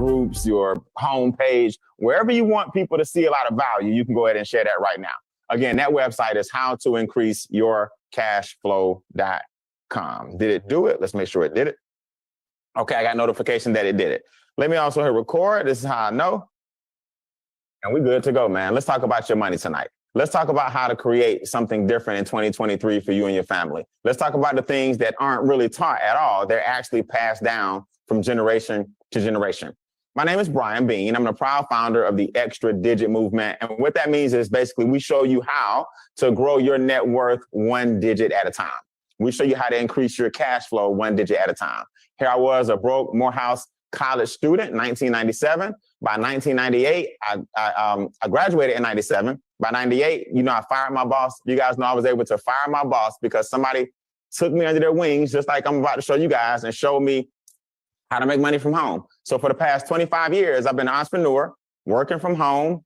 groups, your homepage, wherever you want people to see a lot of value, you can go ahead and share that right now. Again, that website is howtoincreaseyourcashflow.com. Did it do it? Let's make sure it did it. Okay, I got notification that it did it. Let me also hit record. This is how I know. And we good to go, man. Let's talk about your money tonight. Let's talk about how to create something different in 2023 for you and your family. Let's talk about the things that aren't really taught at all. They're actually passed down from generation to generation. My name is Brian Bean. I'm the proud founder of the Extra Digit Movement. And what that means is basically we show you how to grow your net worth one digit at a time. We show you how to increase your cash flow one digit at a time. Here I was, a broke Morehouse college student in 1997. By 1998, I graduated in 97. By 98, I fired my boss. You guys know I was able to fire my boss because somebody took me under their wings, just like I'm about to show you guys, and showed me how to make money from home. So for the past 25 years, I've been an entrepreneur, working from home.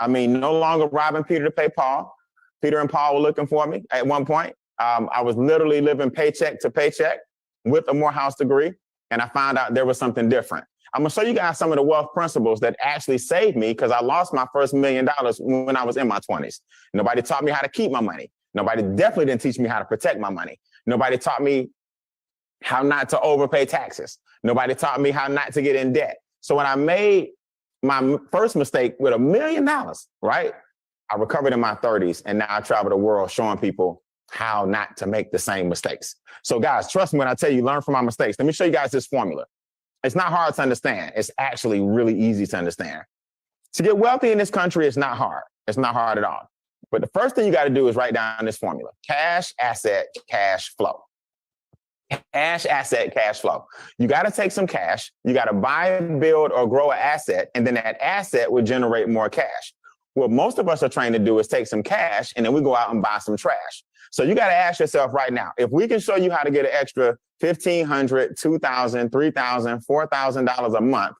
No longer robbing Peter to pay Paul. Peter and Paul were looking for me at one point. I was literally living paycheck to paycheck with a Morehouse degree, and I found out there was something different. I'm going to show you guys some of the wealth principles that actually saved me because I lost my first $1 million when I was in my 20s. Nobody taught me how to keep my money. Nobody definitely didn't teach me how to protect my money. Nobody taught me how not to overpay taxes. Nobody taught me how not to get in debt. So when I made my first mistake with $1 million, right, I recovered in my 30s, and now I travel the world showing people how not to make the same mistakes. So guys, trust me when I tell you, learn from my mistakes. Let me show you guys this formula. It's not hard to understand. It's actually really easy to understand. To get wealthy in this country is not hard. It's not hard at all. But the first thing you got to do is write down this formula: cash, asset, cash flow. Cash, asset, cash flow. You got to take some cash. You got to buy, build, or grow an asset, and then that asset will generate more cash. What most of us are trying to do is take some cash, and then we go out and buy some trash. So you got to ask yourself right now, if we can show you how to get an extra $1,500, $2,000, $3,000, $4,000 a month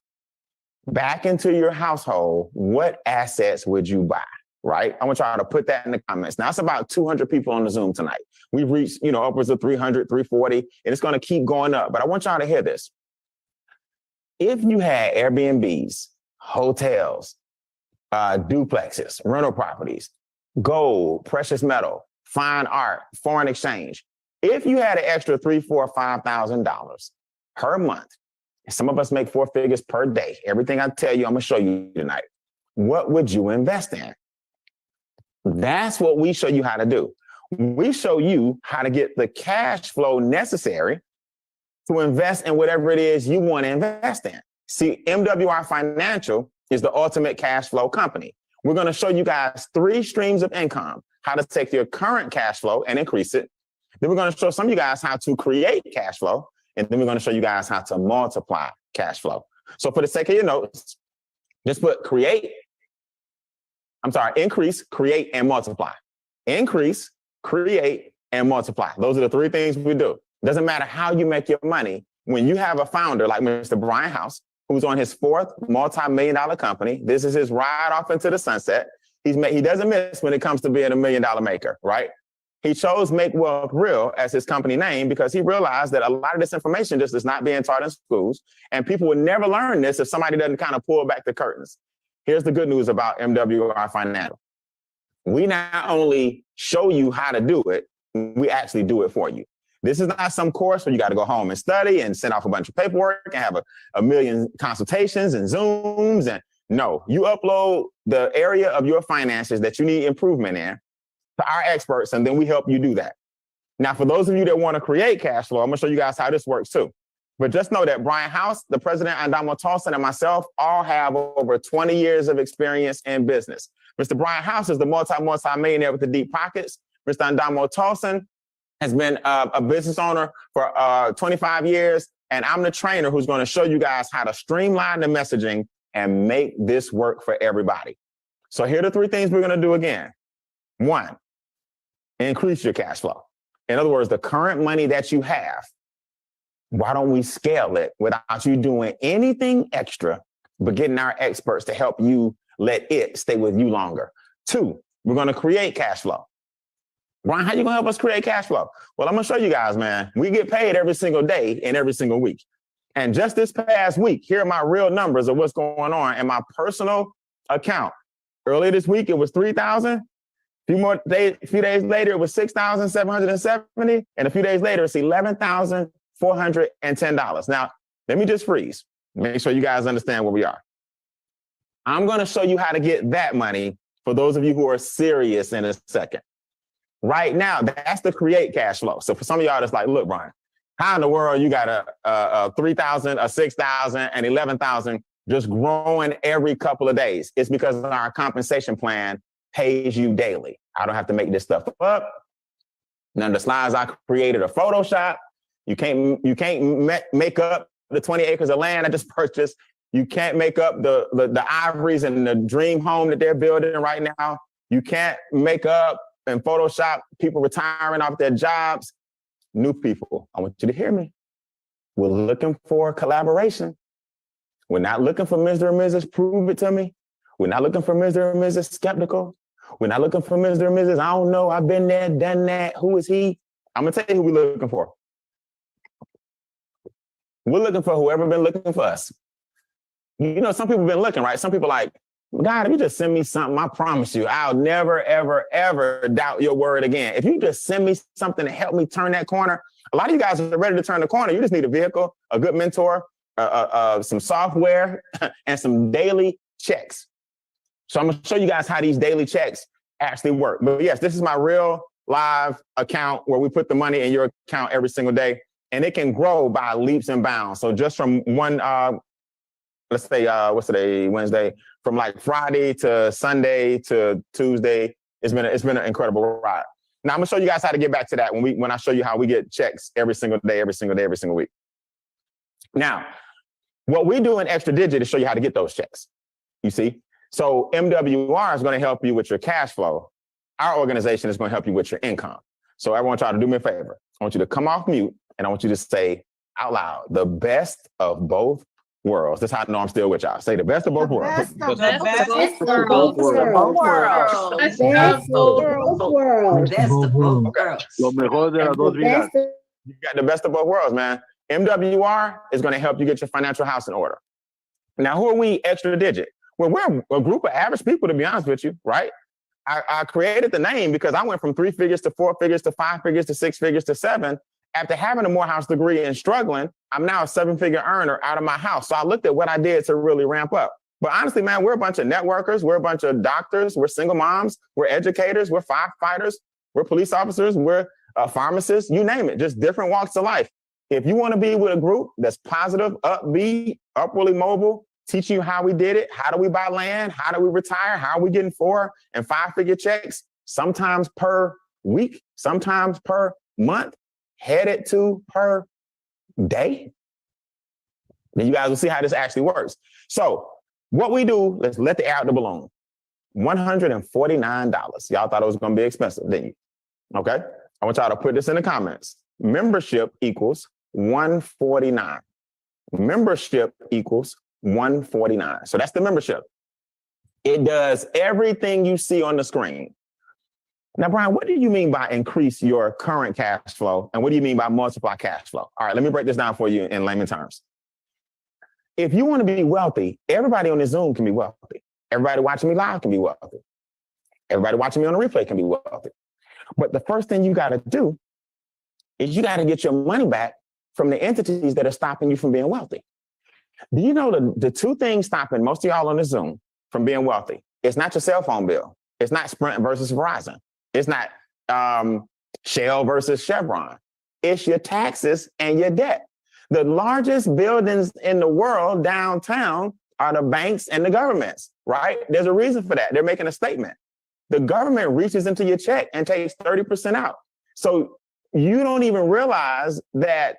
back into your household, what assets would you buy, right? I want y'all to put that in the comments. Now, it's about 200 people on the Zoom tonight. We've reached, upwards of 300, 340, and it's going to keep going up. But I want y'all to hear this. If you had Airbnbs, hotels, duplexes, rental properties, gold, precious metal, fine art, foreign exchange, if you had an extra $3,000, $4,000, $5,000 per month, some of us make 4 figures per day. Everything I tell you, I'm going to show you tonight. What would you invest in? That's what we show you how to do. We show you how to get the cash flow necessary to invest in whatever it is you want to invest in. See, MWR Financial is the ultimate cash flow company. We're going to show you guys 3 streams of income, how to take your current cash flow and increase it. Then we're going to show some of you guys how to create cash flow. And then we're going to show you guys how to multiply cash flow. So for the sake of your notes, just put increase, create, and multiply. Increase, create, and multiply. Those are the 3 things we do. Doesn't matter how you make your money. When you have a founder like Mr. Brian House, who's on his 4th multi-million-dollar company, this is his ride off into the sunset. He doesn't miss when it comes to being a $1 million maker, right? He chose Make Wealth Real as his company name because he realized that a lot of this information just is not being taught in schools, and people would never learn this if somebody doesn't kind of pull back the curtains. Here's the good news about MWR Financial. We not only show you how to do it, we actually do it for you. This is not some course where you got to go home and study and send off a bunch of paperwork and have a million consultations and Zooms. And no, you upload the area of your finances that you need improvement in to our experts, and then we help you do that. Now, for those of you that want to create cash flow, I'm going to show you guys how this works too. But just know that Brian House, the president, Andamo Tolson, and myself all have over 20 years of experience in business. Mr. Brian House is the multi-millionaire with the deep pockets. Mr. Andamo Tolson has been a business owner for 25 years, and I'm the trainer who's going to show you guys how to streamline the messaging and make this work for everybody. So here are the 3 things we're going to do again. 1, increase your cash flow. In other words, the current money that you have, why don't we scale it without you doing anything extra, but getting our experts to help you let it stay with you longer? 2, we're going to create cash flow. Brian, how you going to help us create cash flow? Well, I'm going to show you guys, man. We get paid every single day and every single week. And just this past week, here are my real numbers of what's going on in my personal account. Earlier this week, it was 3,000. A few days later, it was 6,770. And a few days later, it's $11,410. Now, let me just freeze. Make sure you guys understand where we are. I'm going to show you how to get that money for those of you who are serious in a second. Right now, that's the create cash flow. So for some of y'all, that's like, look, Brian, how in the world you got a 3,000, a 6,000, and 11,000 just growing every couple of days? It's because our compensation plan pays you daily. I don't have to make this stuff up. None of the slides I created are Photoshop. You can't make up the 20 acres of land I just purchased. You can't make up the ivories and the dream home that they're building right now. You can't make up and Photoshop people retiring off their jobs. New people, I want you to hear me. We're looking for collaboration. We're not looking for Mr. and Mrs. Prove it to me. We're not looking for Mr. and Mrs. Skeptical. We're not looking for Mr. and Mrs. I don't know, I've been there, done that. Who is he? I'm gonna tell you who we're looking for. We're looking for whoever been looking for us. You know, some people have been looking, right? Some people like, God, if you just send me something, I promise you, I'll never, ever, ever doubt your word again. If you just send me something to help me turn that corner, a lot of you guys are ready to turn the corner. You just need a vehicle, a good mentor, some software, and some daily checks. So I'm going to show you guys how these daily checks actually work. But yes, this is my real live account where we put the money in your account every single day, and it can grow by leaps and bounds. So just from one, let's say, what's today, Wednesday, from like Friday to Sunday to Tuesday, it's been an incredible ride. Now I'm gonna show you guys how to get back to that when I show you how we get checks every single day, every single day, every single week. Now, what we do in Extra Digit is show you how to get those checks, you see? So MWR is gonna help you with your cash flow. Our organization is gonna help you with your income. So everyone try to do me a favor. I want you to come off mute and I want you to say out loud, the best of both worlds. That's how I know I'm still with y'all. Say the best of both worlds. The best of both worlds. Lo mejor de las dos vidas. You got the best of both worlds, man. MWR is going to help you get your financial house in order. Now, who are we, Extra Digit? Well, we're a group of average people, to be honest with you, right? I created the name because I went from 3 figures to 4 figures to 5 figures to 6 figures to 7. After having a Morehouse degree and struggling, I'm now a 7-figure earner out of my house. So I looked at what I did to really ramp up. But honestly, man, we're a bunch of networkers. We're a bunch of doctors. We're single moms. We're educators. We're firefighters. We're police officers. We're pharmacists. You name it. Just different walks of life. If you want to be with a group that's positive, upbeat, upwardly mobile, teaching you how we did it, how do we buy land, how do we retire, how are we getting 4- and 5-figure checks, sometimes per week, sometimes per month, headed to per day, then you guys will see how this actually works. So what we do, let's let the air out the balloon. $149. Y'all thought it was going to be expensive, didn't you? Okay. I want y'all to put this in the comments. Membership equals $149. Membership equals $149. So that's the membership. It does everything you see on the screen. Now, Brian, what do you mean by increase your current cash flow? And what do you mean by multiply cash flow? All right, let me break this down for you in layman terms. If you want to be wealthy, everybody on this Zoom can be wealthy. Everybody watching me live can be wealthy. Everybody watching me on the replay can be wealthy. But the first thing you got to do is you got to get your money back from the entities that are stopping you from being wealthy. Do you know the two things stopping most of y'all on this Zoom from being wealthy? It's not your cell phone bill. It's not Sprint versus Verizon. It's not Shell versus Chevron. It's your taxes and your debt. The largest buildings in the world downtown are the banks and the governments, right? There's a reason for that. They're making a statement. The government reaches into your check and takes 30% out. So you don't even realize that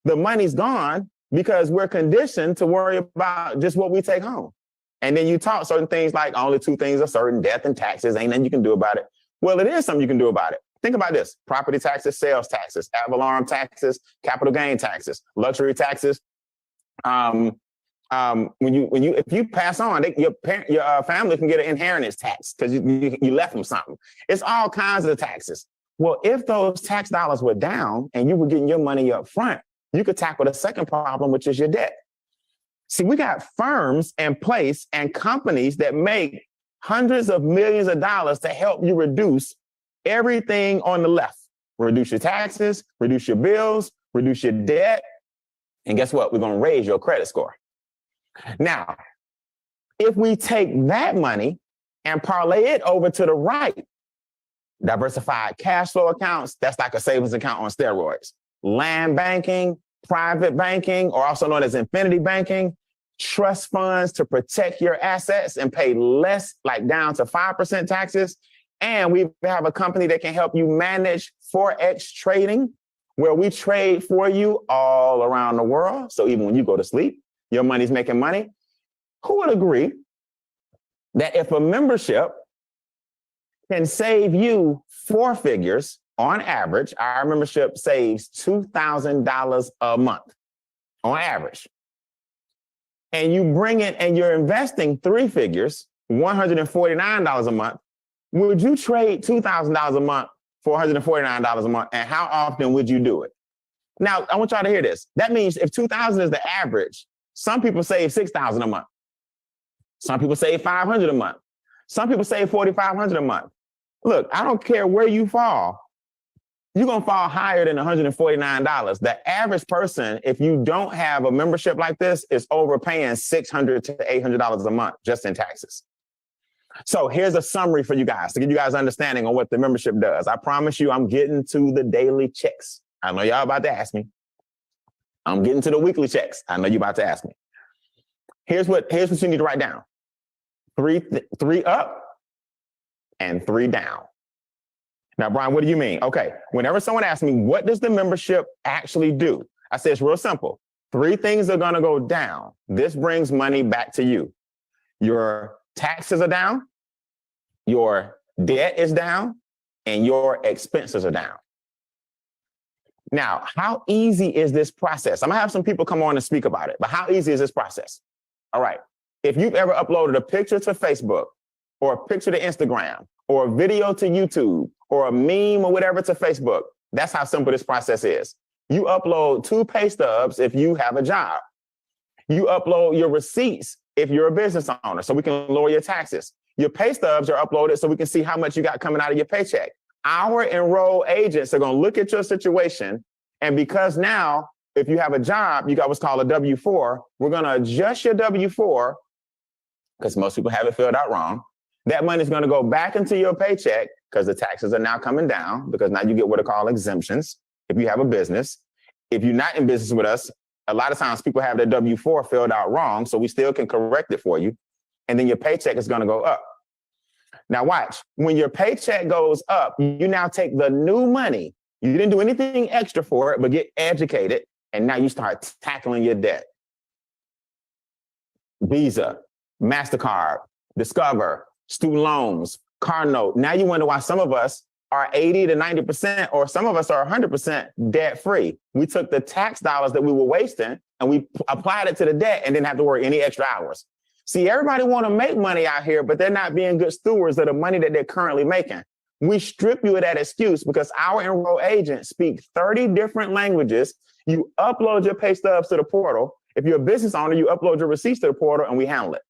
the money's gone because we're conditioned to worry about just what we take home. And then you talk certain things like only 2 things are certain, death and taxes, ain't nothing you can do about it. Well, it is something you can do about it. Think about this: property taxes, sales taxes, ad valorem taxes, capital gain taxes, luxury taxes. If you pass on, your family can get an inheritance tax because you left them something. It's all kinds of taxes. Well, if those tax dollars were down and you were getting your money up front, you could tackle the second problem, which is your debt. See, we got firms in place and companies that make hundreds of millions of dollars to help you reduce everything on the left. Reduce your taxes, reduce your bills, reduce your debt. And guess what? We're going to raise your credit score. Now, if we take that money and parlay it over to the right, diversified cash flow accounts, that's like a savings account on steroids. Land banking, private banking, or also known as infinity banking, trust funds to protect your assets and pay less, like down to 5% taxes. And we have a company that can help you manage Forex trading, where we trade for you all around the world. So even when you go to sleep, your money's making money. Who would agree that if a membership can save you 4 figures on average, our membership saves $2,000 a month on average. And you bring it and you're investing 3 figures, $149 a month, would you trade $2,000 a month for $149 a month? And how often would you do it? Now, I want y'all to hear this. That means if 2,000 is the average, some people save 6,000 a month. Some people save 500 a month. Some people save 4,500 a month. Look, I don't care where you fall. You're going to fall higher than $149. The average person, if you don't have a membership like this, is overpaying $600 to $800 a month just in taxes. So here's a summary for you guys to give you guys understanding on what the membership does. I promise you, I'm getting to the daily checks. I know y'all about to ask me. I'm getting to the weekly checks. I know you're about to ask me. Here's what you need to write down. 3 up and 3 down. Now, Brian, what do you mean? Okay, whenever someone asks me, what does the membership actually do? I say it's real simple. 3 things are going to go down. This brings money back to you. Your taxes are down, your debt is down, and your expenses are down. Now, how easy is this process? I'm going to have some people come on and speak about it, but how easy is this process? All right. If you've ever uploaded a picture to Facebook or a picture to Instagram or a video to YouTube or a meme or whatever to Facebook, that's how simple this process is. You upload 2 pay stubs if you have a job. You upload your receipts if you're a business owner, so we can lower your taxes. Your pay stubs are uploaded so we can see how much you got coming out of your paycheck. Our enrolled agents are going to look at your situation. And because now, if you have a job, you got what's called a W-4, we're going to adjust your W-4 because most people have it filled out wrong. That money is going to go back into your paycheck because the taxes are now coming down because now you get what are called exemptions if you have a business. If you're not in business with us, a lot of times people have their W-4 filled out wrong, so we still can correct it for you. And then your paycheck is going to go up. Now watch, when your paycheck goes up, you now take the new money. You didn't do anything extra for it, but get educated. And now you start tackling your debt. Visa, MasterCard, Discover, student loans, car note. Now you wonder why some of us are 80 to 90%, or some of us are 100% debt free. We took the tax dollars that we were wasting and we applied it to the debt and didn't have to work any extra hours. See, everybody want to make money out here, but they're not being good stewards of the money that they're currently making. We strip you of that excuse because our enrolled agents speak 30 different languages. You upload your pay stubs to the portal. If you're a business owner, you upload your receipts to the portal and we handle it.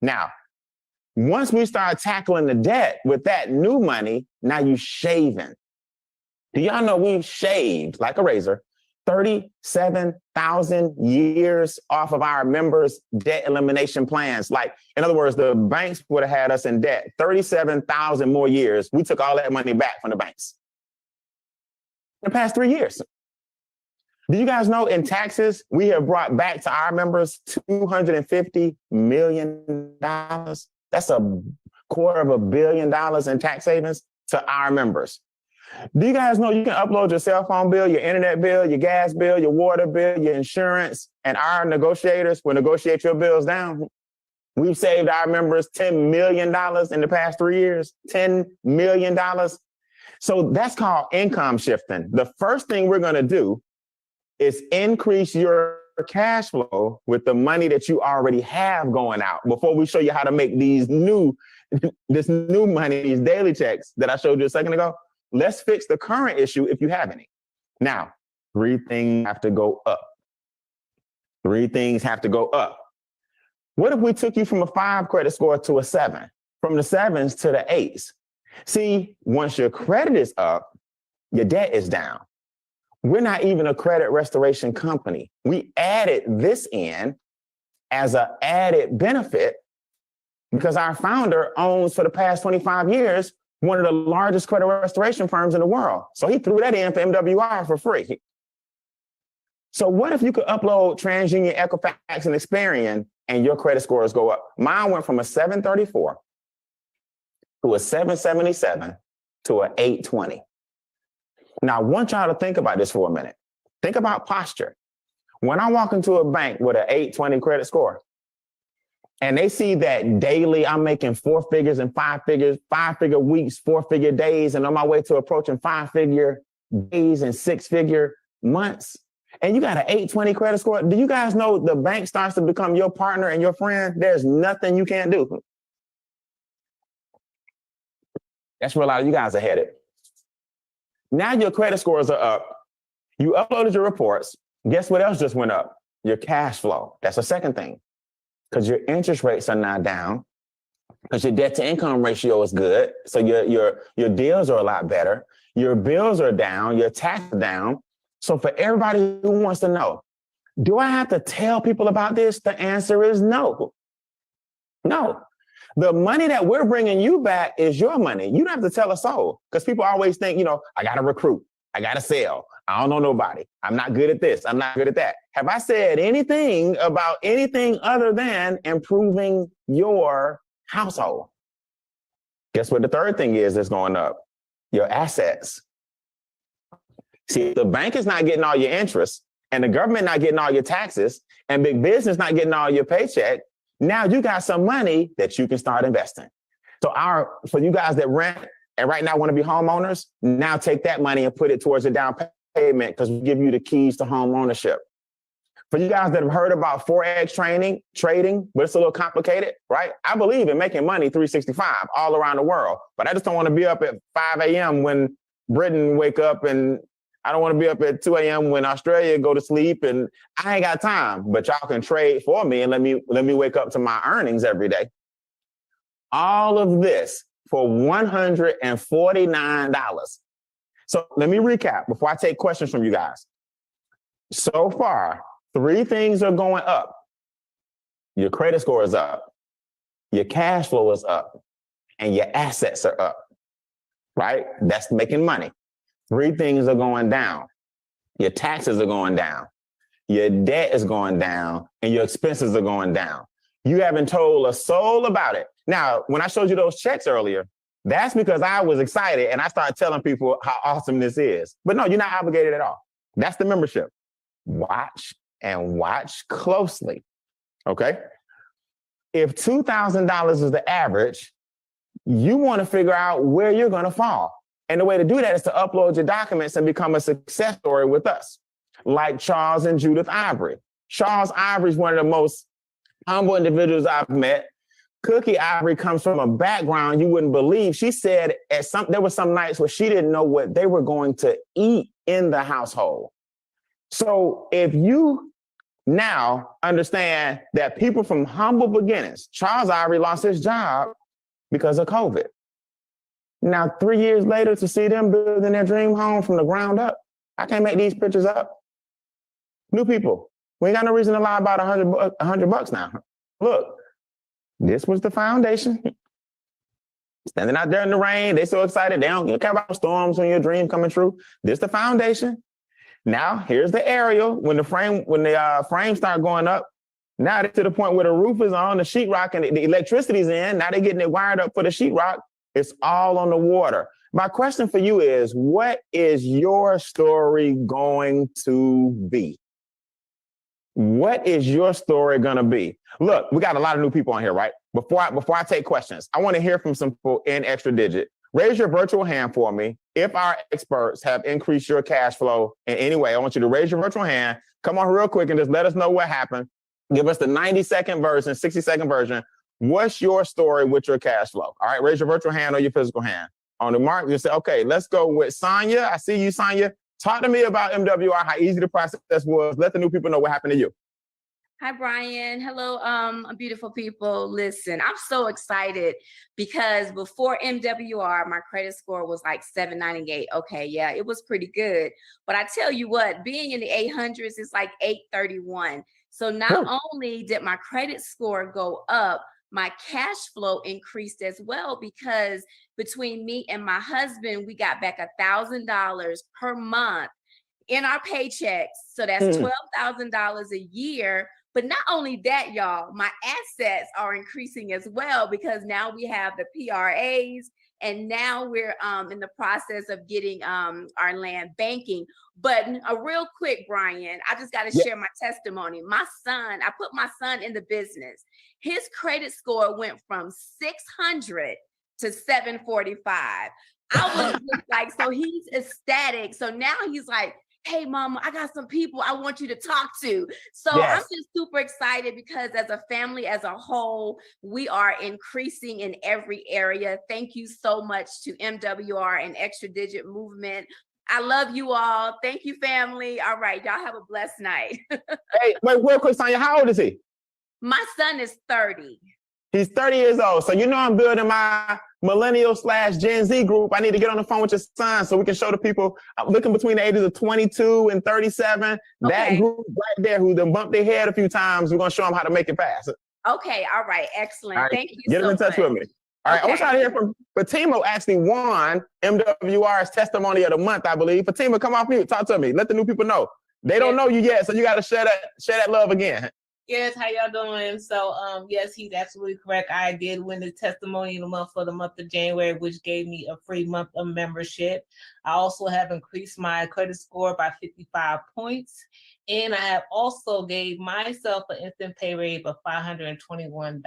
Now, once we start tackling the debt with that new money, now you shaving. Do y'all know we've shaved like a razor 37,000 years off of our members' debt elimination plans? Like, in other words, the banks would have had us in debt 37,000 more years. We took all that money back from the banks in the past 3 years. Do you guys know in taxes, we have brought back to our members $250 million? That's $250 million in tax savings to our members. Do you guys know you can upload your cell phone bill, your internet bill, your gas bill, your water bill, your insurance, and our negotiators will negotiate your bills down? We've saved our members $10 million in the past 3 years, $10 million. So that's called income shifting. The first thing we're going to do is increase your cash flow with the money that you already have going out before we show you how to make this new money, these daily checks that I showed you a second ago. Let's fix the current issue if you have any. Now, 3 things have to go up. Three things have to go up. What if we took you from a 5 credit score to a 7, from the 7s to the 8s? See, once your credit is up, your debt is down. We're not even a credit restoration company. We added this in as an added benefit because our founder owns, for the past 25 years, one of the largest credit restoration firms in the world. So he threw that in for MWR for free. So what if you could upload TransUnion, Equifax, and Experian, and your credit scores go up? Mine went from a 734 to a 777 to an 820. Now, I want y'all to think about this for a minute. Think about posture. When I walk into a bank with an 820 credit score, and they see that daily I'm making 4 figures and 5 figures, 5-figure weeks, 4-figure days, and on my way to approaching 5-figure days and 6-figure months, and you got an 820 credit score, do you guys know the bank starts to become your partner and your friend? There's nothing you can't do. That's where a lot of you guys are headed. Now your credit scores are up. You uploaded your reports. Guess what else just went up? Your cash flow. That's the second thing. Because your interest rates are now down. Because your debt to income ratio is good. So your deals are a lot better. Your bills are down. Your tax are down. So for everybody who wants to know, do I have to tell people about this? The answer is no. No. The money that we're bringing you back is your money. You don't have to tell a soul, because people always think, I got to recruit. I got to sell. I don't know nobody. I'm not good at this. I'm not good at that. Have I said anything about anything other than improving your household? Guess what the third thing is that's going up? Your assets. See, the bank is not getting all your interest, and the government not getting all your taxes, and big business not getting all your paycheck. Now you got some money that you can start investing. So for you guys that rent and right now want to be homeowners, now take that money and put it towards a down payment, because we give you the keys to home ownership. For you guys that have heard about Forex trading, but it's a little complicated, right? I believe in making money 365 all around the world, but I just don't want to be up at 5 a.m. when Britain wake up, and I don't want to be up at 2 a.m. when Australia go to sleep, and I ain't got time. But y'all can trade for me and let me wake up to my earnings every day. All of this for $149. So let me recap before I take questions from you guys. So far, 3 things are going up. Your credit score is up, your cash flow is up, and your assets are up, right? That's making money. 3 things are going down. Your taxes are going down. Your debt is going down, and your expenses are going down. You haven't told a soul about it. Now, when I showed you those checks earlier, that's because I was excited and I started telling people how awesome this is. But no, you're not obligated at all. That's the membership. Watch and watch closely. Okay? If $2,000 is the average, you want to figure out where you're going to fall. And the way to do that is to upload your documents and become a success story with us, like Charles and Judith Ivory. Charles Ivory is one of the most humble individuals I've met. Cookie Ivory comes from a background you wouldn't believe. She said there were some nights where she didn't know what they were going to eat in the household. So if you now understand that people from humble beginnings, Charles Ivory lost his job because of COVID. Now, 3 years later, to see them building their dream home from the ground up, I can't make these pictures up. New people, we ain't got no reason to lie about $100 now. Look, this was the foundation. Standing out there in the rain, they so excited. They don't care about storms when your dream coming true. This the foundation. Now, here's the aerial. When the frames start going up, now they're to the point where the roof is on, the sheetrock, and the electricity's in. Now they're getting it wired up for the sheetrock. It's all on the water. My question for you is, what is your story going to be? What is your story going to be? Look, we got a lot of new people on here, right? Before I take questions, I want to hear from some people in Extra Digit. Raise your virtual hand for me. If our experts have increased your cash flow in any way, I want you to raise your virtual hand. Come on real quick and just let us know what happened. Give us the 90-second version, 60-second version. What's your story with your cash flow? All right, raise your virtual hand or your physical hand. On the mark, you say, okay, let's go with Sonia. I see you, Sonia. Talk to me about MWR, how easy the process was. Let the new people know what happened to you. Hi, Brian. Hello, beautiful people. Listen, I'm so excited because before MWR, my credit score was like 798. Okay, yeah, it was pretty good. But I tell you what, being in the 800s is like 831. So not only did my credit score go up, my cash flow increased as well because between me and my husband, we got back $1,000 per month in our paychecks. So that's $12,000 a year. But not only that, y'all, my assets are increasing as well because now we have the PRAs and now we're in the process of getting our land banking. But a real quick, Brian, I just got to share my testimony. My son, I put my son in the business. His credit score went from 600 to 745. I was just like, so he's ecstatic. So now he's like, hey, mama, I got some people I want you to talk to. So I'm just super excited because as a family, as a whole, we are increasing in every area. Thank you so much to MWR and Extra Digit Movement. I love you all. Thank you, family. All right, y'all have a blessed night. Hey, wait, real quick, Sonia, how old is he? My son is 30. He's 30 years old. So you know I'm building my millennial/Gen Z group. I need to get on the phone with your son so we can show the people. I'm looking between the ages of 22 and 37. Okay. That group right there who done bumped their head a few times, we're going to show them how to make it pass. Okay. All right. Excellent. All right. Thank you Get them in touch with me. All right. I want y'all to hear from Fatima actually won MWR's Testimony of the Month, I believe. Fatima, come off mute. Talk to me. Let the new people know. They don't know you yet, so you got to share that love again. Yes, how y'all doing? So, yes, he's absolutely correct. I did win the Testimony of the Month for the month of January, which gave me a free month of membership. I also have increased my credit score by 55 points. And I have also gave myself an instant pay raise of $521.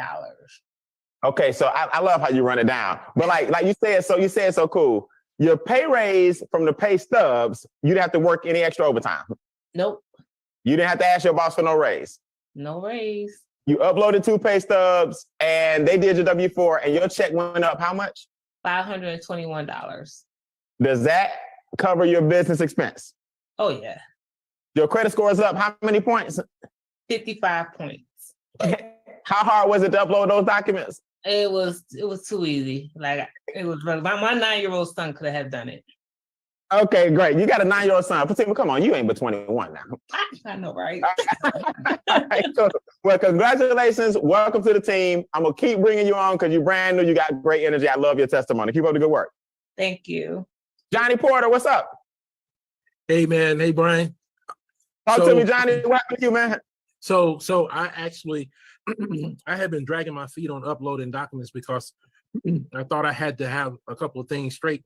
Okay, so I love how you run it down. But like you said so cool. Your pay raise from the pay stubs, you didn't have to work any extra overtime. Nope. You didn't have to ask your boss for no raise. No raise. You uploaded 2 pay stubs and they did your W-4 and your check went up how much? $521. Does that cover your business expense? Oh, yeah. Your credit score is up how many points? 55 points. How hard was it to upload those documents? It was too easy. Like it was my 9-year-old son could have done it. Okay, great. You got a 9-year-old son. Fatima, come on, you ain't but 21 now. I know, right? All right, cool. Well, congratulations. Welcome to the team. I'm going to keep bringing you on because you're brand new. You got great energy. I love your testimony. Keep up the good work. Thank you. Johnny Porter, what's up? Hey, man. Hey, Brian. Talk to me, Johnny. What happened to you, man? So I actually, I have been dragging my feet on uploading documents because I thought I had to have a couple of things straight.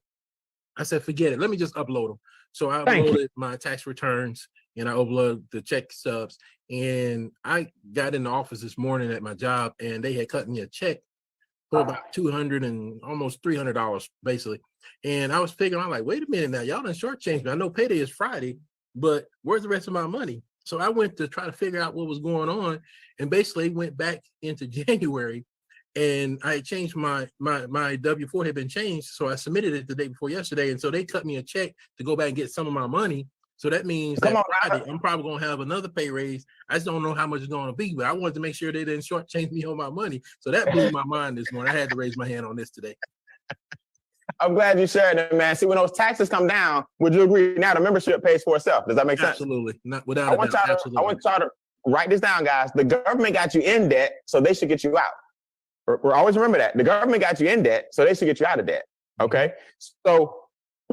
I said, forget it. Let me just upload them. So I uploaded my tax returns and I uploaded the check stubs. And I got in the office this morning at my job and they had cut me a check for about $200 and almost $300 basically. And I was figuring out like, wait a minute now, y'all done shortchanged me. I know payday is Friday, but where's the rest of my money? So I went to try to figure out what was going on and basically went back into January. And I changed my W-4 had been changed. So I submitted it the day before yesterday. And so they cut me a check to go back and get some of my money. So that means that Friday, I'm probably going to have another pay raise. I just don't know how much it's going to be, but I wanted to make sure they didn't shortchange me on my money. So that blew my mind this morning. I had to raise my hand on this today. I'm glad you shared it, man. See, when those taxes come down, would you agree now the membership pays for itself? Does that make sense? Absolutely. Not without a doubt. Absolutely. I want y'all to write this down, guys. The government got you in debt, so they should get you out. Always remember that. The government got you in debt, so they should get you out of debt. Okay? So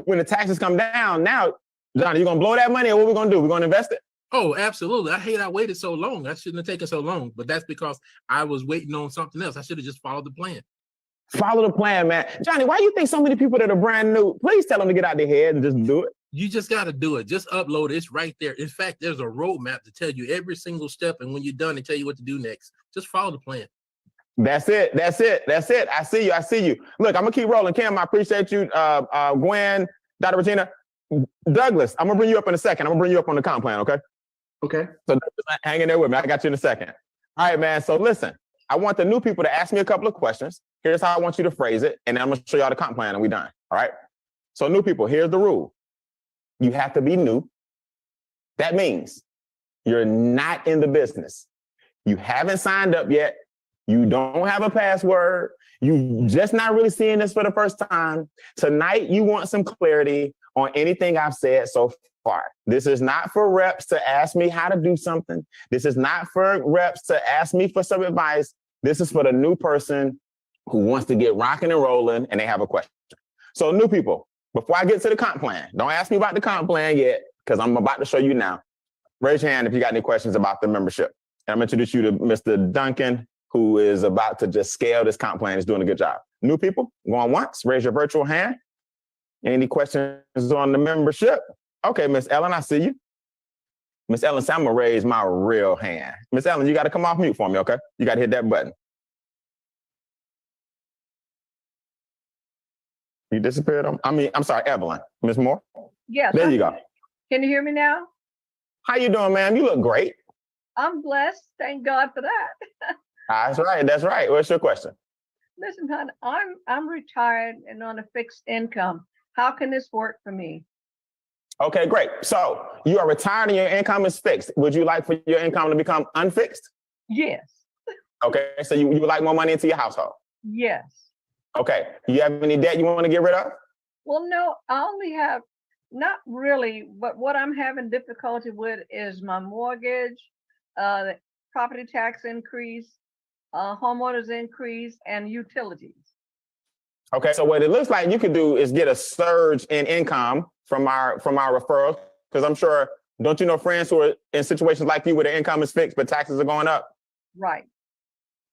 when the taxes come down, now, Johnny, you going to blow that money or what we going to do? We're going to invest it? Oh, absolutely. I hate I waited so long. I shouldn't have taken so long, but that's because I was waiting on something else. I should have just followed the plan. Follow the plan, man. Johnny, why do you think so many people that are brand new, please tell them to get out their head and just do it? You just got to do it. Just upload it. It's right there. In fact, there's a roadmap to tell you every single step. And when you're done, they tell you what to do next. Just follow the plan. That's it. I see you. Look, I'm going to keep rolling. Kim, I appreciate you. Gwen, Dr. Regina. Douglas, I'm going to bring you up in a second. I'm going to bring you up on the comp plan, okay? Okay. So hang in there with me. I got you in a second. All right, man. So listen, I want the new people to ask me a couple of questions. Here's how I want you to phrase it. And then I'm going to show y'all the comp plan and we're done. All right? So new people, here's the rule. You have to be new. That means you're not in the business. You haven't signed up yet. You don't have a password. You just not really seeing this for the first time. Tonight, you want some clarity on anything I've said so far. This is not for reps to ask me how to do something. This is not for reps to ask me for some advice. This is for the new person who wants to get rocking and rolling and they have a question. So new people, before I get to the comp plan, don't ask me about the comp plan yet, because I'm about to show you now. Raise your hand if you got any questions about the membership. And I'm going to introduce you to Mr. Duncan, who is about to just scale this comp plan. He's doing a good job. New people, going once, raise your virtual hand. Any questions on the membership? Okay, Miss Ellen, I see you. Miss Ellen, so I'm going to raise my real hand. Miss Ellen, you got to come off mute for me, okay? You got to hit that button. You disappeared on, I'm sorry, Evelyn. Miss Moore? Yes. There you go. Can you hear me now? How you doing, ma'am? You look great. I'm blessed. Thank God for that. That's right. That's right. What's your question? Listen, hon, I'm retired and on a fixed income. How can this work for me? Okay, great. So you are retired and your income is fixed. Would you like for your income to become unfixed? Yes. Okay, so you would like more money into your household? Yes. Okay. You have any debt you want to get rid of? Well, no, I only have, not really, but what I'm having difficulty with is my mortgage, the property tax increase, homeowners increase, and utilities. Okay, so what it looks like you could do is get a surge in income from our referrals, because I'm sure, don't you know friends who are in situations like you where their income is fixed, but taxes are going up? Right.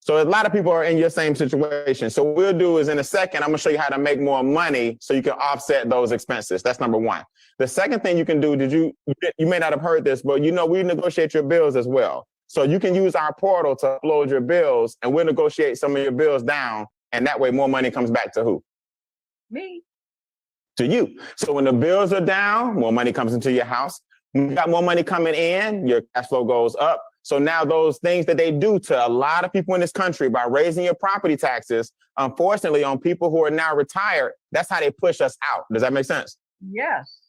So a lot of people are in your same situation. So what we'll do is in a second, I'm gonna show you how to make more money so you can offset those expenses. That's number one. The second thing you can do, you may not have heard this, but you know, we negotiate your bills as well. So you can use our portal to upload your bills and we'll negotiate some of your bills down. And that way more money comes back to who? Me. To you. So when the bills are down, more money comes into your house. When you got more money coming in, your cash flow goes up. So now those things that they do to a lot of people in this country by raising your property taxes, unfortunately, on people who are now retired, that's how they push us out. Does that make sense? Yes.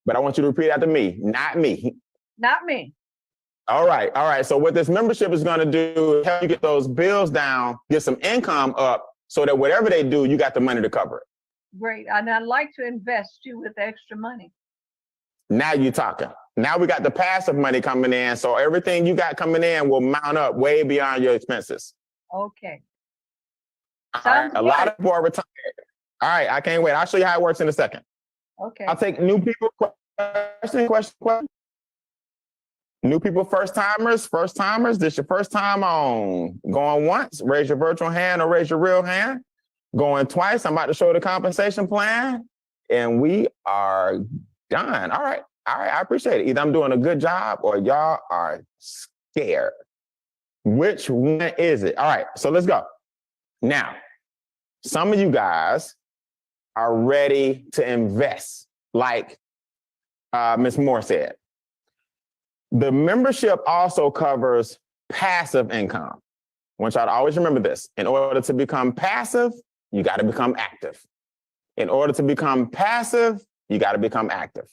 But I want you to repeat after me, not me. Not me. All right. All right. So what this membership is going to do is help you get those bills down, get some income up so that whatever they do, you got the money to cover it. Great. And I'd like to invest too with extra money. Now you're talking. Now we got the passive money coming in. So everything you got coming in will mount up way beyond your expenses. Okay. All right. A lot of people are retired. All right. I can't wait. I'll show you how it works in a second. Okay. I'll take new people. Question. New people, first timers. This your first time on. Going once, raise your virtual hand or raise your real hand. Going twice, I'm about to show the compensation plan. And we are done. All right. I appreciate it. Either I'm doing a good job or y'all are scared. Which one is it? All right, so let's go. Now, some of you guys are ready to invest, like Ms. Moore said. The membership also covers passive income. I want y'all to always remember this. In order to become passive, you got to become active. In order to become passive, you got to become active.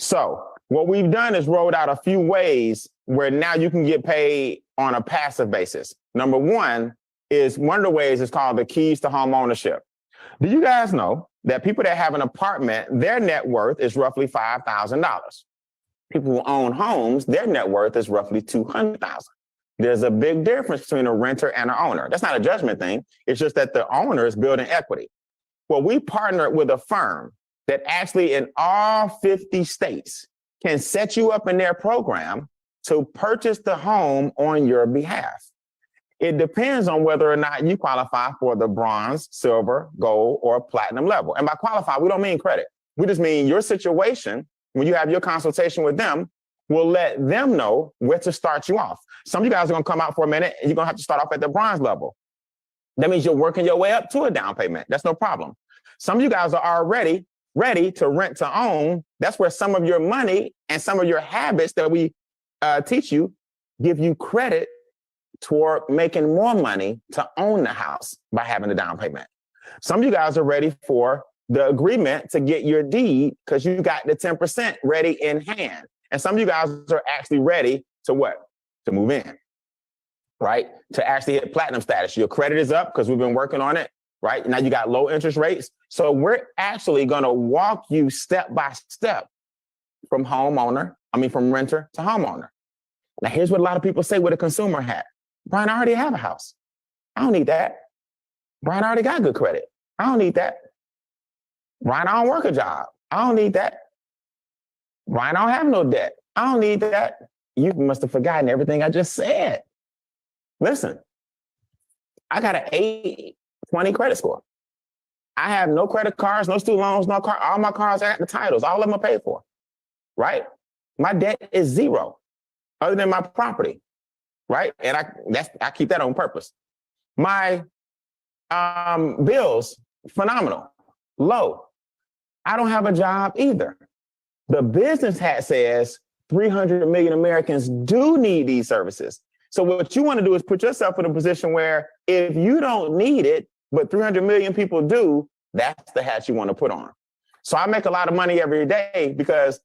So what we've done is rolled out a few ways where now you can get paid on a passive basis. Number one of the ways is called the keys to home ownership. Do you guys know that people that have an apartment, their net worth is roughly $5,000? People who own homes, their net worth is roughly $200,000. There's a big difference between a renter and an owner. That's not a judgment thing. It's just that the owner is building equity. Well, we partnered with a firm that actually in all 50 states can set you up in their program to purchase the home on your behalf. It depends on whether or not you qualify for the bronze, silver, gold, or platinum level. And by qualify, we don't mean credit. We just mean your situation, when you have your consultation with them, will let them know where to start you off. Some of you guys are gonna come out for a minute and you're gonna have to start off at the bronze level. That means you're working your way up to a down payment. That's no problem. Some of you guys are already ready to rent to own. That's where some of your money and some of your habits that we teach you give you credit toward making more money to own the house by having a down payment. Some of you guys are ready for the agreement to get your deed because you got the 10% ready in hand. And some of you guys are actually ready to what? To move in. right? To actually hit platinum status. Your credit is up because we've been working on it, right? Now you got low interest rates. So we're actually going to walk you step by step from renter to homeowner. Now, here's what a lot of people say with a consumer hat. Brian, I already have a house. I don't need that. Brian, I already got good credit. I don't need that. Brian, I don't work a job. I don't need that. Brian, I don't have no debt. I don't need that. You must have forgotten everything I just said. Listen, I got an 820 credit score. I have no credit cards, no student loans, no car. All my cars, I got the titles. All of them are paid for, right? My debt is zero, other than my property, right? And I keep that on purpose. My bills, phenomenal, low. I don't have a job either. The business hat says 300 million Americans do need these services. So what you want to do is put yourself in a position where if you don't need it, but 300 million people do, that's the hat you want to put on. So I make a lot of money every day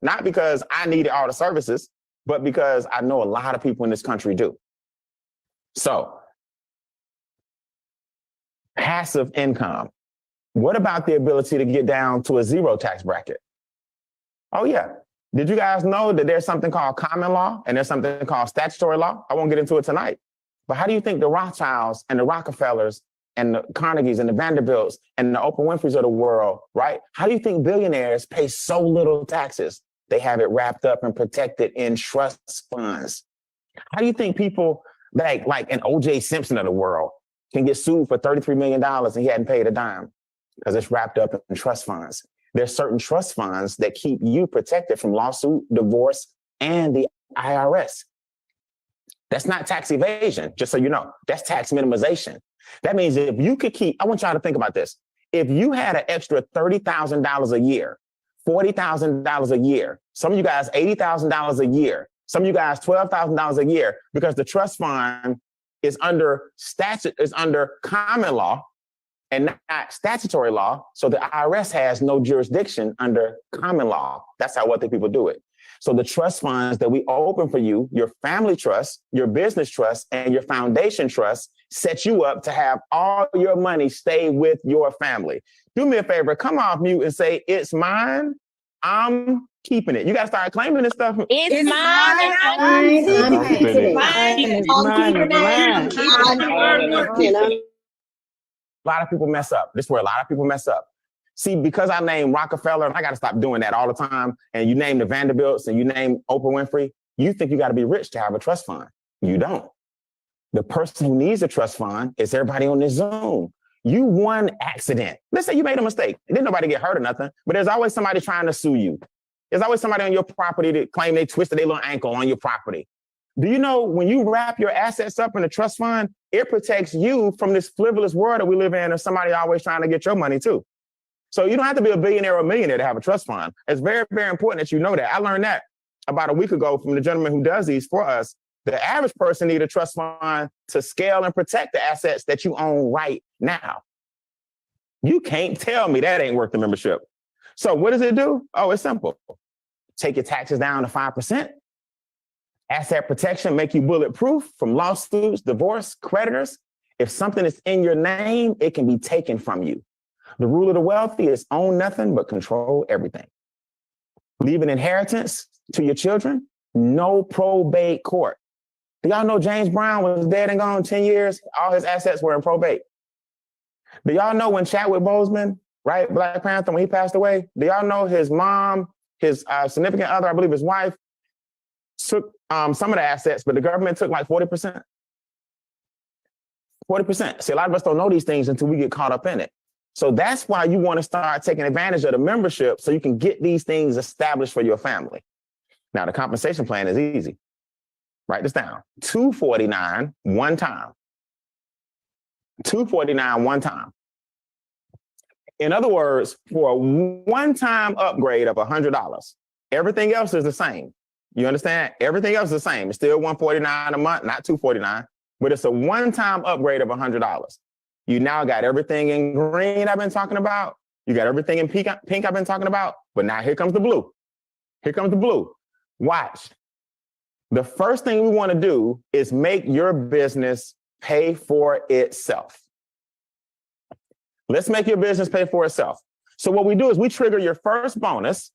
not because I needed all the services, but because I know a lot of people in this country do. So passive income. What about the ability to get down to a zero tax bracket? Oh, yeah. Did you guys know that there's something called common law and there's something called statutory law? I won't get into it tonight. But how do you think the Rothschilds and the Rockefellers and the Carnegies and the Vanderbilts and the Oprah Winfreys of the world, right? How do you think billionaires pay so little taxes? They have it wrapped up and protected in trust funds. How do you think people like an O.J. Simpson of the world can get sued for $33 million and he hadn't paid a dime? Because it's wrapped up in trust funds. There's certain trust funds that keep you protected from lawsuit, divorce, and the IRS. That's not tax evasion, just so you know. That's tax minimization. That means if you could keep, I want y'all to think about this. If you had an extra $30,000 a year, $40,000 a year, some of you guys $80,000 a year, some of you guys $12,000 a year, because the trust fund is under common law and not statutory law. So the IRS has no jurisdiction under common law. That's how wealthy people do it. So the trust funds that we open for you, your family trust, your business trust, and your foundation trust set you up to have all your money stay with your family. Do me a favor, come off mute and say, it's mine, I'm keeping it. You got to start claiming this stuff. It's mine. I'm keeping it. A lot of people mess up. This is where a lot of people mess up. See, because I named Rockefeller, and I got to stop doing that all the time, and you name the Vanderbilts and you name Oprah Winfrey, you think you got to be rich to have a trust fund. You don't. The person who needs a trust fund is everybody on this Zoom. You one accident. Let's say you made a mistake. Didn't nobody get hurt or nothing, but there's always somebody trying to sue you. There's always somebody on your property that claim they twisted their little ankle on your property. Do you know when you wrap your assets up in a trust fund, it protects you from this frivolous world that we live in of somebody always trying to get your money too. So you don't have to be a billionaire or a millionaire to have a trust fund. It's very, very important that you know that. I learned that about a week ago from the gentleman who does these for us. The average person needs a trust fund to scale and protect the assets that you own right now. You can't tell me that ain't worth the membership. So what does it do? Oh, it's simple. Take your taxes down to 5%. Asset protection, make you bulletproof from lawsuits, divorce, creditors. If something is in your name, it can be taken from you. The rule of the wealthy is own nothing but control everything. Leave an inheritance to your children, no probate court. Do y'all know James Brown was dead and gone 10 years? All his assets were in probate. Do y'all know when Chadwick Boseman, right, Black Panther, when he passed away, do y'all know his mom, his significant other, I believe his wife, took some of the assets, but the government took like 40%. 40%. See, a lot of us don't know these things until we get caught up in it. So that's why you want to start taking advantage of the membership so you can get these things established for your family. Now, the compensation plan is easy. Write this down. $249 one time. $249 one time. In other words, for a one-time upgrade of $100, everything else is the same. You understand? Everything else is the same. It's still $149 a month, not $249, but it's a one-time upgrade of $100. You now got everything in green I've been talking about. You got everything in pink I've been talking about. But now here comes the blue. Here comes the blue. Watch. The first thing we want to do is make your business pay for itself. Let's make your business pay for itself. So what we do is we trigger your first bonus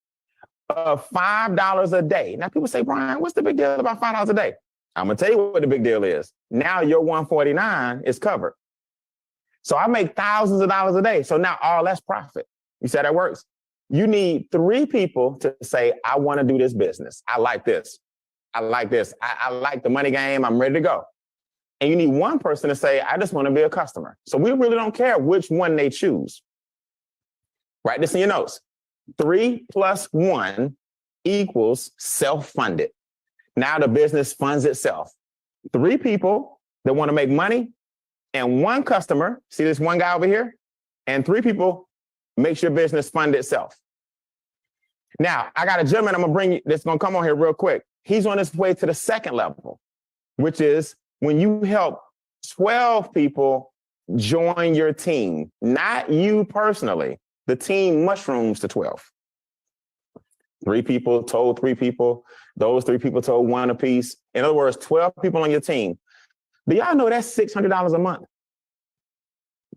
of $5 a day. Now people say, Brian, what's the big deal about $5 a day? I'm going to tell you what the big deal is. Now your 149 is covered. So I make thousands of dollars a day. So now all that's profit. You say that works? You need 3 people to say, I want to do this business. I like this. I like this. I like the money game. I'm ready to go. And you need 1 person to say, I just want to be a customer. So we really don't care which one they choose. Write this in your notes. 3 + 1 equals self-funded. Now the business funds itself. 3 people that want to make money and 1 customer, see this 1 guy over here? And 3 people makes your business fund itself. Now, I got a gentleman I'm going to bring you that's going to come on here real quick. He's on his way to the second level, which is when you help 12 people join your team, not you personally. The team mushrooms to 12. 3 people told 3 people. Those 3 people told 1 apiece. In other words, 12 people on your team. Do y'all know that's $600 a month?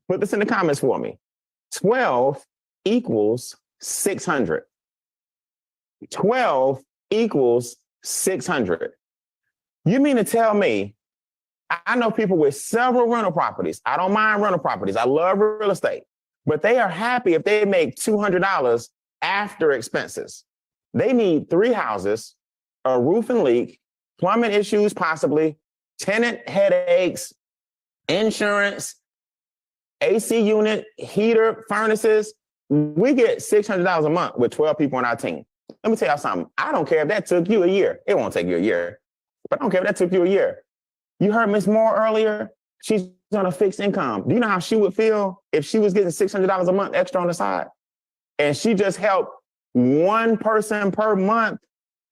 Put this in the comments for me. 12 equals 600. 12 equals 600. You mean to tell me, I know people with several rental properties. I don't mind rental properties. I love real estate. But they are happy if they make $200 after expenses. They need 3 houses, a roof and leak, plumbing issues possibly, tenant headaches, insurance, AC unit, heater, furnaces. We get $600 a month with 12 people on our team. Let me tell y'all something. I don't care if that took you a year. It won't take you a year. But I don't care if that took you a year. You heard Miss Moore earlier. She's on a fixed income. Do you know how she would feel if she was getting $600 a month extra on the side? And she just helped 1 person per month.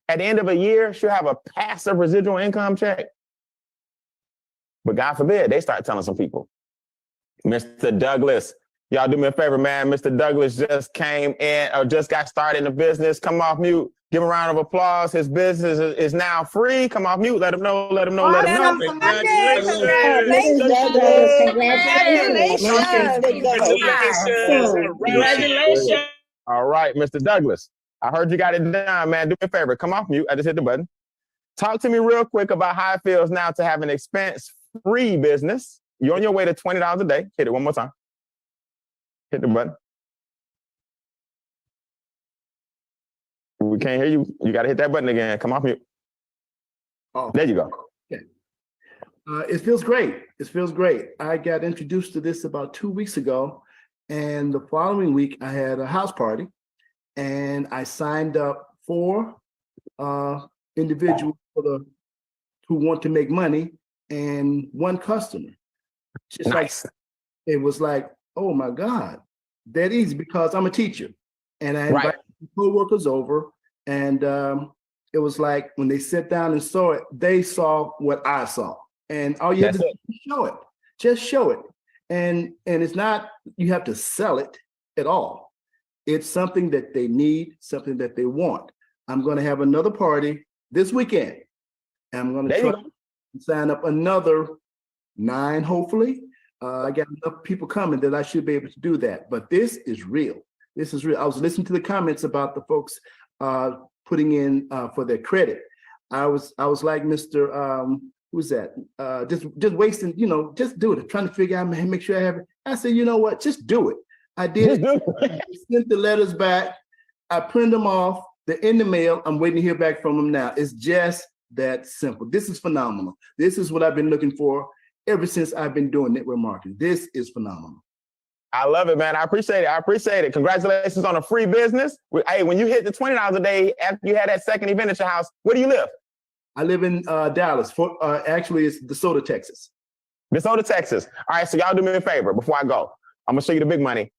At the end of a year, she'll have a passive residual income check. But God forbid, they start telling some people. Mr. Douglas, y'all do me a favor, man. Mr. Douglas just came in or just got started in the business. Come off mute. Give him a round of applause. His business is now free. Come off mute. Let him know. Let him know. Let him know. Congratulations. Congratulations. All right, Mr. Douglas. I heard you got it done, man. Do me a favor. Come off mute. I just hit the button. Talk to me real quick about how it feels now to have an expense-free business. You're on your way to $20 a day. Hit it one more time. Hit the button. We can't hear you. You got to hit that button again. Come off mute. Oh, there you go. Okay. It feels great. It feels great. I got introduced to this about 2 weeks ago, and the following week I had a house party, and I signed up 4 individuals who want to make money and 1 customer. Just nice. Like it was like, oh my God, that easy because I'm a teacher, and I invited co-workers over, and it was like when they sat down and saw it, they saw what I saw, and all you have to do is show it. Just show it, and it's not you have to sell it at all. It's something that they need, something that they want. I'm going to have another party this weekend, and I'm going to try to sign up another 9, hopefully. I got enough people coming that I should be able to do that. But this is real. This is real. I was listening to the comments about the folks putting in for their credit. I was like Mr. Who's that? Just wasting, just do it. Trying to figure out, make sure I have it. I said, you know what? Just do it. I did it. I sent the letters back. I printed them off. They're in the mail. I'm waiting to hear back from them now. It's just that simple. This is phenomenal. This is what I've been looking for ever since I've been doing network marketing. This is phenomenal. I love it, man. I appreciate it. I appreciate it. Congratulations on a free business. Hey, when you hit the $20 a day after you had that second event at your house, where do you live? I live in Dallas. Actually, it's DeSoto, Texas. DeSoto, Texas. All right, so y'all do me a favor before I go. I'm going to show you the big money.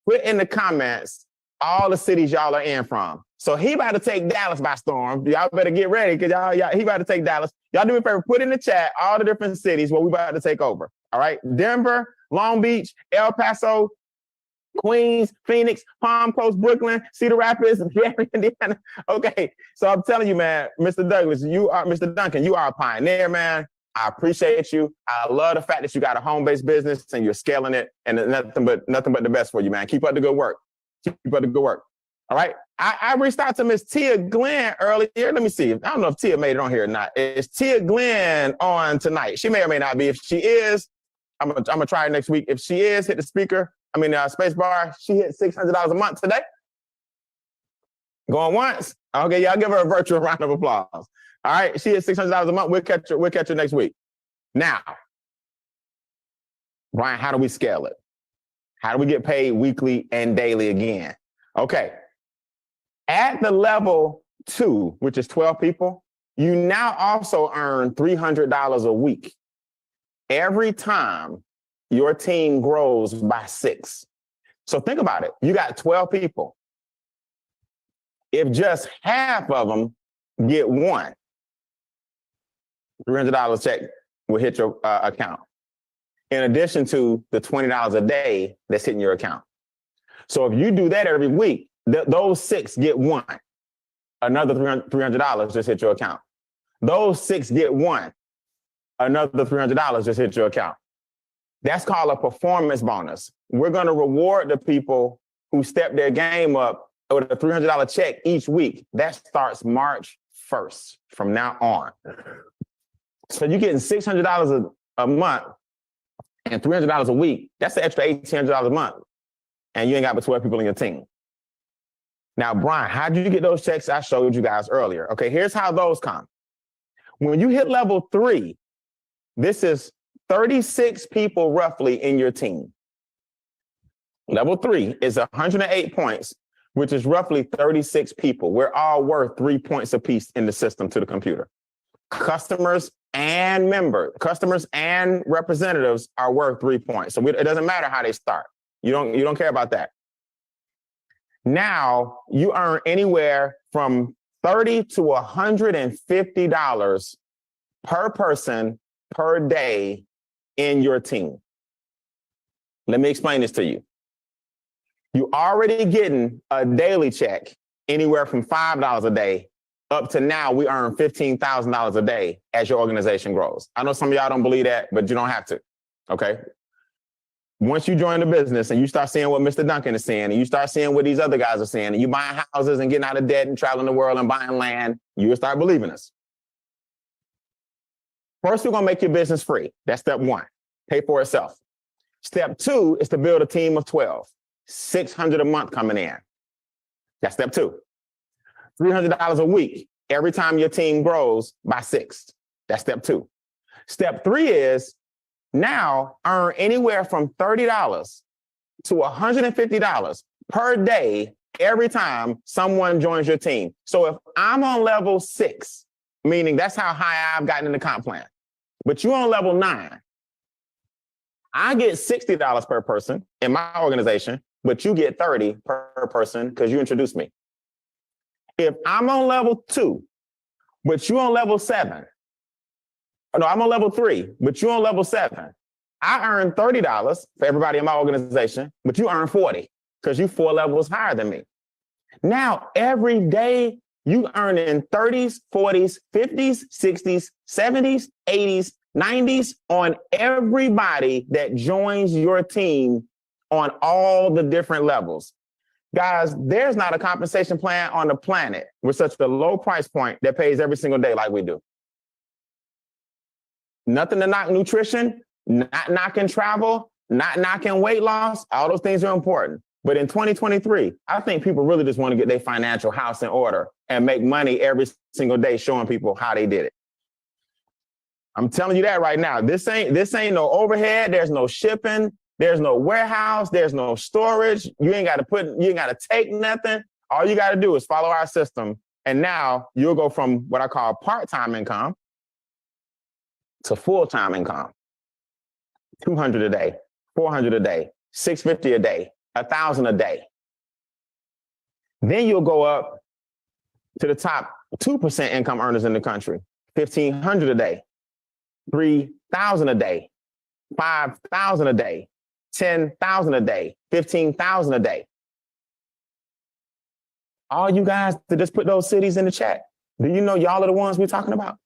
Put in the comments all the cities y'all are in from. So he about to take Dallas by storm. Y'all better get ready because he about to take Dallas. Y'all do me a favor, put in the chat all the different cities where we about to take over. All right, Denver, Long Beach, El Paso, Queens, Phoenix, Palm Coast, Brooklyn, Cedar Rapids, Indiana. Okay, so I'm telling you, man, Mr. Douglas, Mr. Duncan, you are a pioneer, man. I appreciate you. I love the fact that you got a home-based business and you're scaling it, and nothing but the best for you, man. Keep up the good work. Keep up the good work. All right. I reached out to Miss Tia Glenn earlier. Let me see. I don't know if Tia made it on here or not. Is Tia Glenn on tonight? She may or may not be. If she is, I'm gonna try it next week. If she is, hit the speaker. Space bar. She hit $600 a month today. Going once. Okay, y'all give her a virtual round of applause. All right, she hit $600 a month. We'll catch her next week. Now, Brian, how do we scale it? How do we get paid weekly and daily again? Okay. At the level 2, which is 12 people, you now also earn $300 a week every time your team grows by 6. So think about it. You got 12 people. If just half of them get one, $300 check will hit your account, in addition to the $20 a day that's hitting your account. So if you do that every week, those 6 get one. Another $300 just hit your account. Those 6 get one. Another $300 just hit your account. That's called a performance bonus. We're going to reward the people who step their game up with a $300 check each week. That starts March 1st from now on. So you're getting $600 a month and $300 a week. That's an extra $1,800 a month. And you ain't got but 12 people on your team. Now, Brian, how did you get those checks I showed you guys earlier? Okay, here's how those come. When you hit level 3, this is 36 people roughly in your team. Level 3 is 108 points, which is roughly 36 people. We're all worth 3 points apiece in the system to the computer. Customers and representatives are worth 3 points. So it doesn't matter how they start. You don't care about that. Now you earn anywhere from $30 to $150 per person per day in your team. Let me explain this to you. You're already getting a daily check anywhere from $5 a day up to now we earn $15,000 a day as your organization grows. I know some of y'all don't believe that, but you don't have to, okay? Once you join the business and you start seeing what Mr. Duncan is seeing, and you start seeing what these other guys are seeing, and you buying houses and getting out of debt and traveling the world and buying land, you will start believing us. First, we're gonna make your business free. That's step 1, pay for itself. Step 2 is to build a team of 12, $600 a month coming in. That's step 2. $300 a week every time your team grows by 6. That's step 2. Step 3 is now earn anywhere from $30 to $150 per day every time someone joins your team. So if I'm on level 6, meaning that's how high I've gotten in the comp plan, but you're on level 9, I get $60 per person in my organization, but you get $30 per person because you introduced me. If I'm on level 2, but you're on level 7, no, I'm on level 3, but you're on level 7, I earn $30 for everybody in my organization, but you earn $40 because you're 4 levels higher than me. Now, every day you earn in 30s, 40s, 50s, 60s, 70s, 80s, 90s on everybody that joins your team on all the different levels. Guys, there's not a compensation plan on the planet with such a low price point that pays every single day like we do. Nothing to knock nutrition, not knocking travel, not knocking weight loss. All those things are important. But in 2023, I think people really just want to get their financial house in order and make money every single day showing people how they did it. I'm telling you that right now. This ain't no overhead. There's no shipping. There's no warehouse. There's no storage. You ain't got to take nothing. All you got to do is follow our system. And now you'll go from what I call part-time income to full-time income. 200 a day, 400 a day, 650 a day, 1,000 a day. Then you'll go up to the top 2% income earners in the country, 1,500 a day, 3,000 a day, 5,000 a day, 10,000 a day, 15,000 a day. All you guys to just put those cities in the chat. Do you know y'all are the ones we're talking about?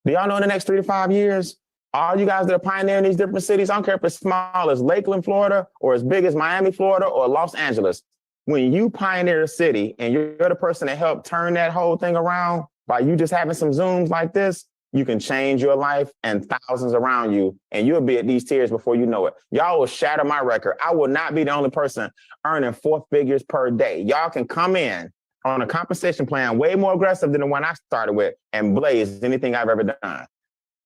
Do y'all know in the next 3 to 5 years, all you guys that are pioneering these different cities, I don't care if it's small as Lakeland, Florida, or as big as Miami, Florida, or Los Angeles. When you pioneer a city and you're the person that helped turn that whole thing around by you just having some Zooms like this, you can change your life and thousands around you, and you'll be at these tiers before you know it. Y'all will shatter my record. I will not be the only person earning 4 figures per day. Y'all can come in on a compensation plan way more aggressive than the one I started with and blaze anything I've ever done.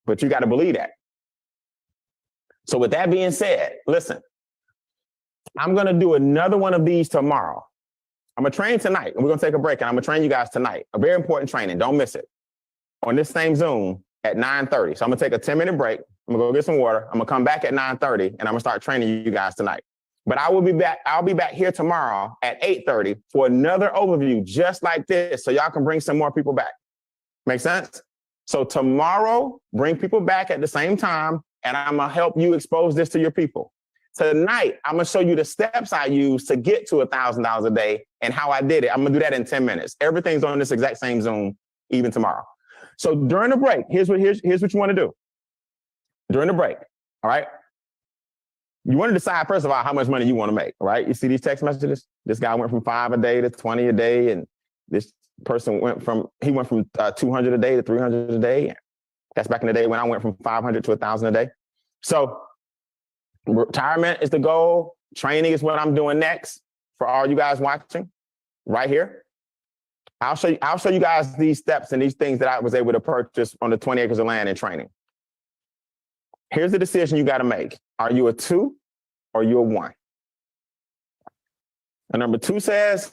But you got to believe that. So with that being said, listen, I'm going to do another one of these tomorrow. I'm going to train tonight, and we're going to take a break, and I'm going to train you guys tonight. A very important training. Don't miss it. On this same Zoom at 9:30. So I'm going to take a 10-minute break. I'm going to go get some water. I'm going to come back at 9:30, and I'm going to start training you guys tonight. But I will be back. I'll be back here tomorrow at 8:30 for another overview just like this, so y'all can bring some more people back. Make sense? So tomorrow, bring people back at the same time, and I'm going to help you expose this to your people. Tonight, I'm going to show you the steps I use to get to $1,000 a day and how I did it. I'm going to do that in 10 minutes. Everything's on this exact same Zoom, even tomorrow. So during the break, here's what you want to do. During the break, all right? You want to decide, first of all, how much money you want to make, right? You see these text messages? This guy went from 5 a day to 20 a day, and this person went from 200 a day to 300 a day. That's back in the day when I went from 500 to 1,000 a day. So retirement is the goal. Training is what I'm doing next for all you guys watching right here. I'll show you guys these steps and these things that I was able to purchase on the 20 acres of land in training. Here's the decision you got to make. Are you a 2 or are you a 1? And number 2 says,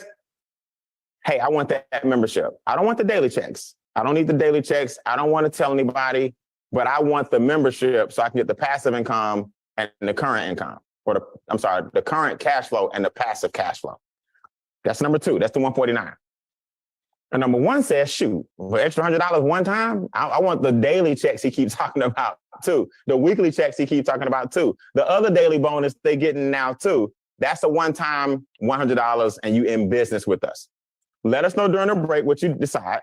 hey, I want that membership. I don't want the daily checks. I don't need the daily checks. I don't want to tell anybody, but I want the membership so I can get the passive income and the current income, or the current cash flow and the passive cash flow. That's number 2. That's the 149. And number 1 says, shoot, for extra $100 one time, I want the daily checks he keeps talking about too. The weekly checks he keeps talking about too. The other daily bonus they're getting now too. That's a one-time $100 and you in business with us. Let us know during the break what you decide.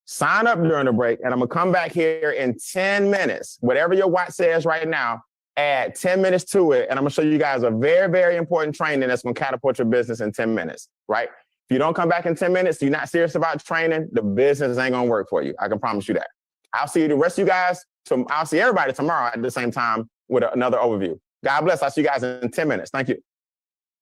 Sign up during the break, and I'm going to come back here in 10 minutes. Whatever your watch says right now, add 10 minutes to it, and I'm going to show you guys a very, very important training that's going to catapult your business in 10 minutes, right? If you don't come back in 10 minutes, you're not serious about training, the business ain't going to work for you. I can promise you that. I'll see the rest of you guys. I'll see everybody tomorrow at the same time with another overview. God bless. I'll see you guys in 10 minutes. Thank you.